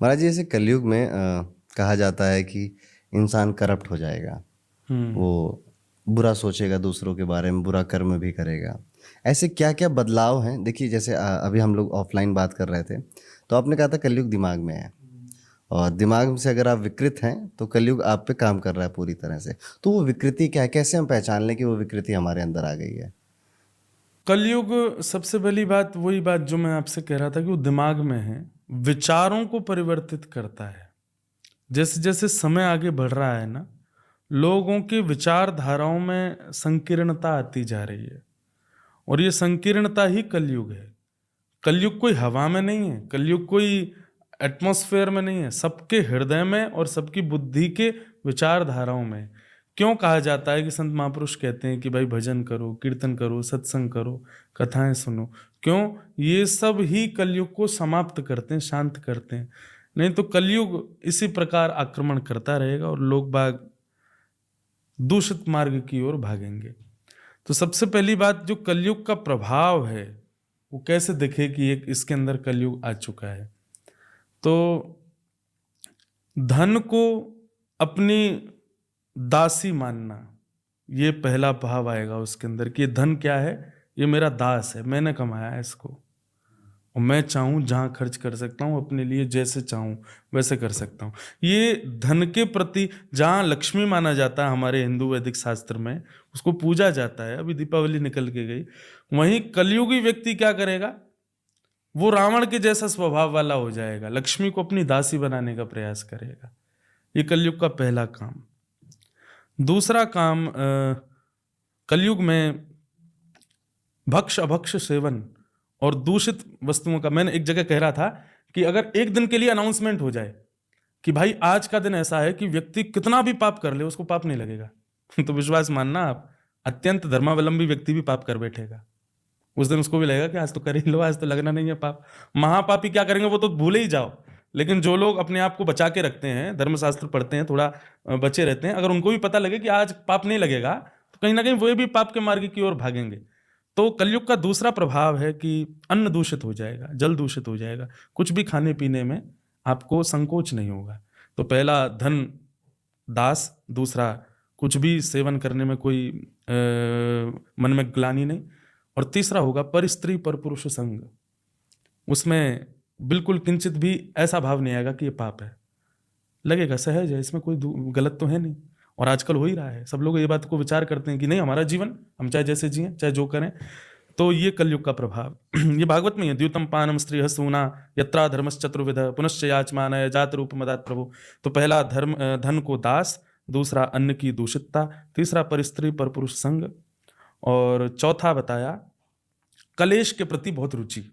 महाराज जी, ऐसे कलयुग में कहा जाता है कि इंसान करप्ट हो जाएगा। हम्म। वो बुरा सोचेगा, दूसरों के बारे में बुरा कर्म भी करेगा। ऐसे क्या क्या बदलाव हैं? देखिए, जैसे अभी हम लोग ऑफलाइन बात कर रहे थे, तो आपने कहा था कलयुग दिमाग में है, और दिमाग से अगर आप विकृत हैं तो कलयुग आप पे काम कर रहा है पूरी तरह से। तो वो विकृति क्या है? कैसे हम पहचान लें कि वो विकृति हमारे अंदर आ गई है? कलयुग, सबसे पहली बात वही बात जो मैं आपसे कह रहा था कि वो दिमाग में है, विचारों को परिवर्तित करता है। जैसे जैसे समय आगे बढ़ रहा है ना, लोगों की विचारधाराओं में संकीर्णता आती जा रही है, और ये संकीर्णता ही कलयुग है। कलयुग कोई हवा में नहीं है, कलयुग कोई एटमॉस्फेयर में नहीं है, सबके हृदय में और सबकी बुद्धि के विचारधाराओं में। क्यों कहा जाता है कि संत महापुरुष कहते हैं कि भाई भजन करो, कीर्तन करो, सत्संग करो, कथाएं सुनो? क्यों? ये सब ही कलयुग को समाप्त करते हैं, शांत करते हैं। नहीं तो कलयुग इसी प्रकार आक्रमण करता रहेगा और लोग बाग दूषित मार्ग की ओर भागेंगे। तो सबसे पहली बात, जो कलयुग का प्रभाव है वो कैसे दिखे कि एक इसके अंदर कलयुग आ चुका है। तो धन को अपनी दासी मानना, ये पहला भाव आएगा उसके अंदर कि ये धन क्या है, ये मेरा दास है, मैंने कमाया है इसको, और मैं चाहूं जहां खर्च कर सकता हूं अपने लिए, जैसे चाहूं वैसे कर सकता हूं। ये धन के प्रति जहां लक्ष्मी माना जाता है हमारे हिंदू वैदिक शास्त्र में, उसको पूजा जाता है, अभी दीपावली निकल के गई, वहीं कलयुगी व्यक्ति क्या करेगा? वो रावण के जैसा स्वभाव वाला हो जाएगा, लक्ष्मी को अपनी दासी बनाने का प्रयास करेगा। ये कलयुग का पहला काम। दूसरा काम, कलयुग में भक्ष अभक्ष सेवन और दूषित वस्तुओं का, मैंने एक जगह कह रहा था कि अगर एक दिन के लिए अनाउंसमेंट हो जाए कि भाई आज का दिन ऐसा है कि व्यक्ति कितना भी पाप कर ले उसको पाप नहीं लगेगा तो विश्वास मानना आप, अत्यंत धर्मावलंबी व्यक्ति भी पाप कर बैठेगा। उस दिन उसको भी लगेगा कि आज तो कर ही लो, आज तो लगना नहीं है पाप। महापापी क्या करेंगे वो तो भूले ही जाओ। लेकिन जो लोग अपने आप को बचा के रखते हैं, धर्मशास्त्र पढ़ते हैं, थोड़ा बचे रहते हैं, अगर उनको भी पता लगे कि आज पाप नहीं लगेगा तो कहीं ना कहीं वो भी पाप के मार्ग की ओर भागेंगे। तो कलयुग का दूसरा प्रभाव है कि अन्न दूषित हो जाएगा, जल दूषित हो जाएगा, कुछ भी खाने पीने में आपको संकोच नहीं होगा। तो पहला धन दास, दूसरा कुछ भी सेवन करने में कोई मन में ग्लानि नहीं, और तीसरा होगा पर स्त्री पर पुरुष संग। उसमें बिल्कुल किंचित भी ऐसा भाव नहीं आएगा कि ये पाप है, लगेगा सहज है, इसमें कोई गलत तो है नहीं। और आजकल हो ही रहा है, सब लोग ये बात को विचार करते हैं कि नहीं, हमारा जीवन हम चाहे जैसे जिए, चाहे जो करें। तो ये कलयुग का प्रभाव ये भागवत में है, द्यूतम पानम स्त्रीह सूना यत्रा धर्मश्चतुर्विध पुनश्च याचमान जात रूप मदात प्रभु। तो पहला धर्म, धन को दास, दूसरा अन्न की दूषितता, तीसरा पर स्त्री पर पुरुष संग, और चौथा बताया कलेश के प्रति बहुत रुचि।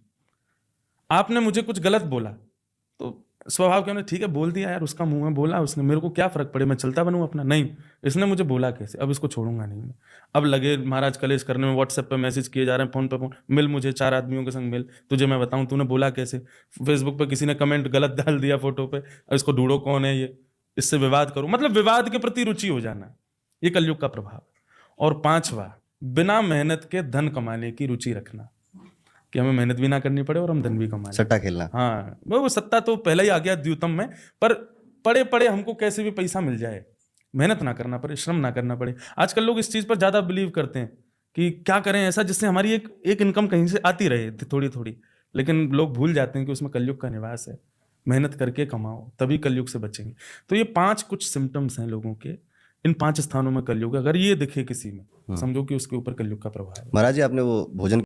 आपने मुझे कुछ गलत बोला तो स्वभाव क्या, ठीक है बोल दिया यार, उसका मुंह में बोला उसने, मेरे को क्या फर्क पड़े, मैं चलता बनूं अपना। नहीं, इसने मुझे बोला कैसे, अब इसको छोड़ूंगा नहीं मैं। अब लगे महाराज कलेश करने में, व्हाट्सएप पे मैसेज किए जा रहे हैं, फोन पे फोन, मिल मुझे 4 आदमियों के संग मिल, तुझे मैं बताऊं तूने बोला कैसे। फेसबुक पे किसी ने कमेंट गलत डाल दिया फोटो पे, अब इसको ढूंढो कौन है ये, इससे विवाद करूं, मतलब विवाद के प्रति रुचि हो जाना, ये कलयुग का प्रभाव। और पांचवा, बिना मेहनत के धन कमाने की रुचि रखना, कि हमें मेहनत भी ना करनी पड़े और हम धन भी कमा लें। सट्टा खेलना। हाँ, वो सत्ता तो पहले ही आ गया द्यूतम में, पर पड़े पड़े हमको कैसे भी पैसा मिल जाए, मेहनत ना करना पड़े, श्रम ना करना पड़े। आजकल लोग इस चीज पर ज्यादा बिलीव करते हैं कि क्या करें ऐसा जिससे हमारी एक इनकम कहीं से आती रहे थोड़ी थोड़ी। लेकिन लोग भूल जाते हैं कि उसमें कलयुग का निवास है, मेहनत करके कमाओ तभी कलयुग से बचेंगे। तो ये 5 कुछ सिम्टम्स हैं लोगों के, इन 5 स्थानों में कलयुग, अगर ये दिखे किसी में समझो कि उसके ऊपर कलयुग का प्रभाव है। महाराज जी, आपने वो भोजन